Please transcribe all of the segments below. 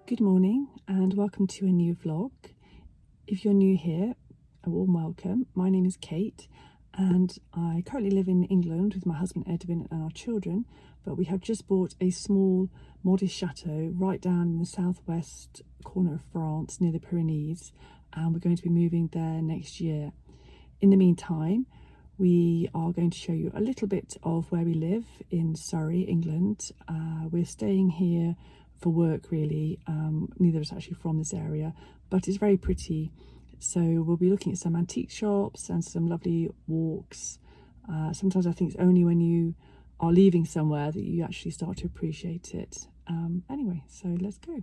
Good morning and welcome to a new vlog. If you're new here, a warm welcome. My name is Kate and I currently live in England with my husband Edwin and our children, but we have just bought a small modest chateau right down in the southwest corner of France near the Pyrenees, and we're going to be moving there next year. In the meantime, we are going to show you a little bit of where we live in Surrey, England. We're staying here for work really. Neither of us actually from this area, but it's very pretty. So we'll be looking at some antique shops and some lovely walks. Sometimes I think it's only when you are leaving somewhere that you actually start to appreciate it. Anyway, so let's go.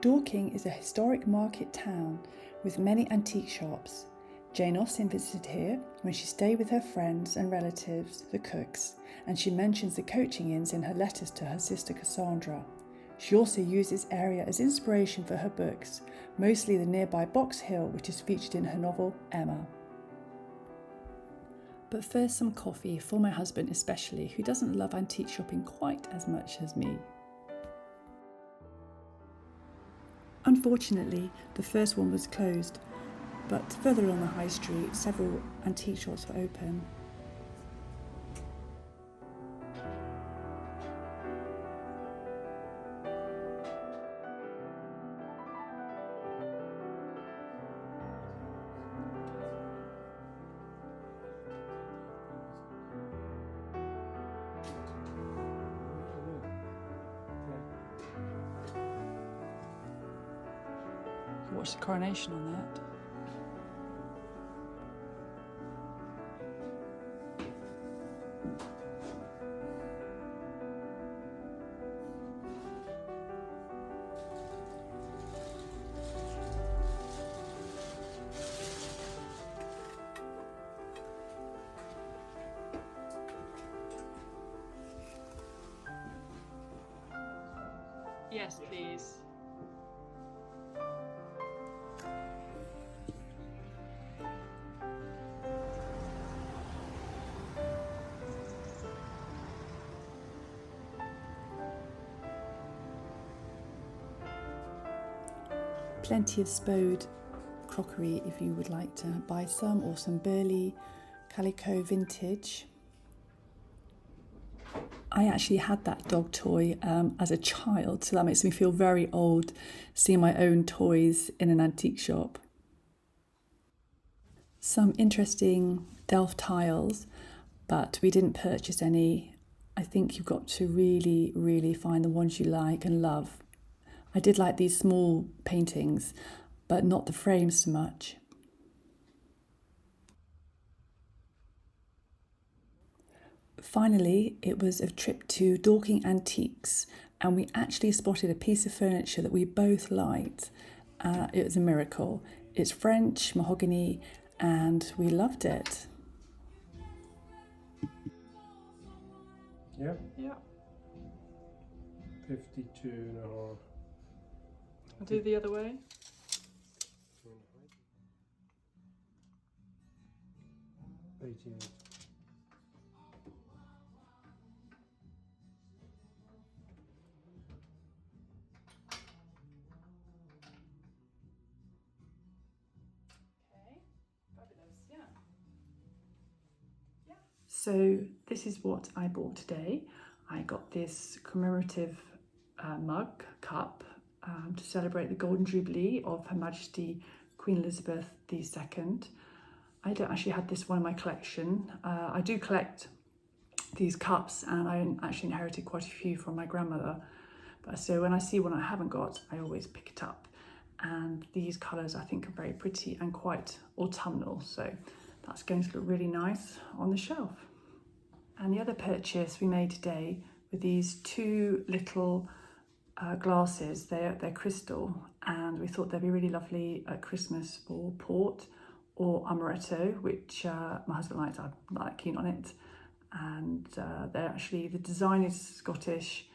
Dorking is a historic market town with many antique shops. Jane Austen visited here when she stayed with her friends and relatives, the Cooks, and she mentions the coaching inns in her letters to her sister Cassandra. She also used this area as inspiration for her books, mostly the nearby Box Hill, which is featured in her novel Emma. But first, some coffee for my husband especially, who doesn't love antique shopping quite as much as me. Unfortunately, the first one was closed, but further along the high street, several antique shops were open. Watch the coronation on that. Yes, please. Plenty of Spode crockery if you would like to buy some, or some Burley calico vintage. I actually had that dog toy as a child, so that makes me feel very old seeing my own toys in an antique shop. Some interesting Delft tiles, but we didn't purchase any. I think you've got to really find the ones you like and love. I did like these small paintings, but not the frames so much. Finally, it was a trip to Dorking Antiques, and we actually spotted a piece of furniture that we both liked. It was a miracle. It's French, mahogany, and we loved it. Yeah, Yeah. 52 and a half. I'll do the other way. Okay. Fabulous, yeah. So this is what I bought today. I got this commemorative mug, cup, to celebrate the Golden Jubilee of Her Majesty Queen Elizabeth II. I don't actually have this one in my collection. I do collect these cups, and I actually inherited quite a few from my grandmother. But so when I see one I haven't got, I always pick it up. And these colours I think are very pretty and quite autumnal, so that's going to look really nice on the shelf. And the other purchase we made today were these two little glasses. They're crystal, and we thought they'd be really lovely at Christmas for port or amaretto, which my husband likes. I'm not that keen on it. And they're actually, the design is Scottish,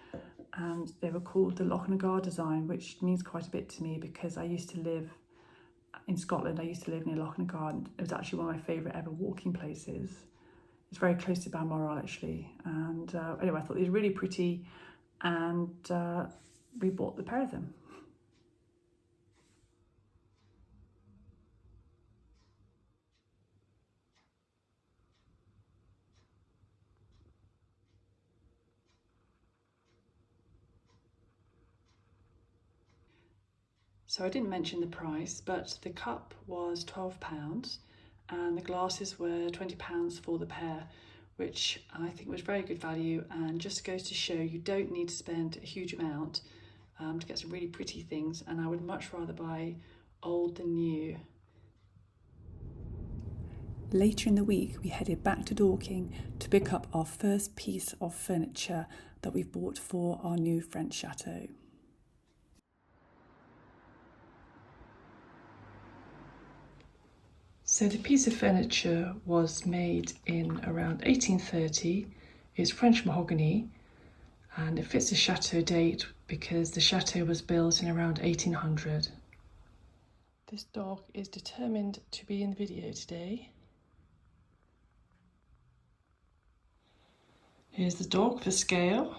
and they were called the Lochnagar design, which means quite a bit to me because I used to live in Scotland. I used to live near Lochnagar, and it was actually one of my favourite ever walking places. It's very close to Balmoral actually. And anyway, I thought these were really pretty, and we bought the pair of them. So I didn't mention the price, but the cup was £12 and the glasses were £20 for the pair, which I think was very good value, and just goes to show you don't need to spend a huge amount to get some really pretty things, and I would much rather buy old than new. Later in the week, we headed back to Dorking to pick up our first piece of furniture that we've bought for our new French chateau. So the piece of furniture was made in around 1830. It's French mahogany, and it fits the chateau date because the chateau was built in around 1800. This dog is determined to be in the video today. Here's the dog for scale.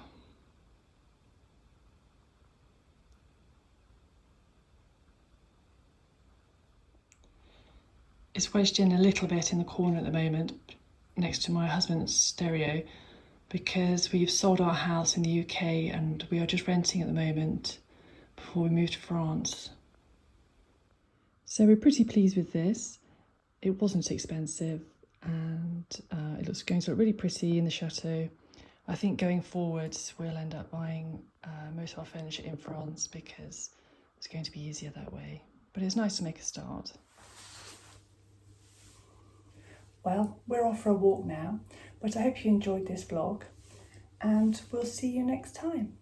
It's wedged in a little bit in the corner at the moment next to my husband's stereo because we've sold our house in the UK and we are just renting at the moment before we move to France. So we're pretty pleased with this. It wasn't expensive, and it looks going to look really pretty in the chateau. I think going forwards we'll end up buying most of our furniture in France because it's going to be easier that way. But it's nice to make a start. Well, we're off for a walk now, but I hope you enjoyed this vlog, and we'll see you next time.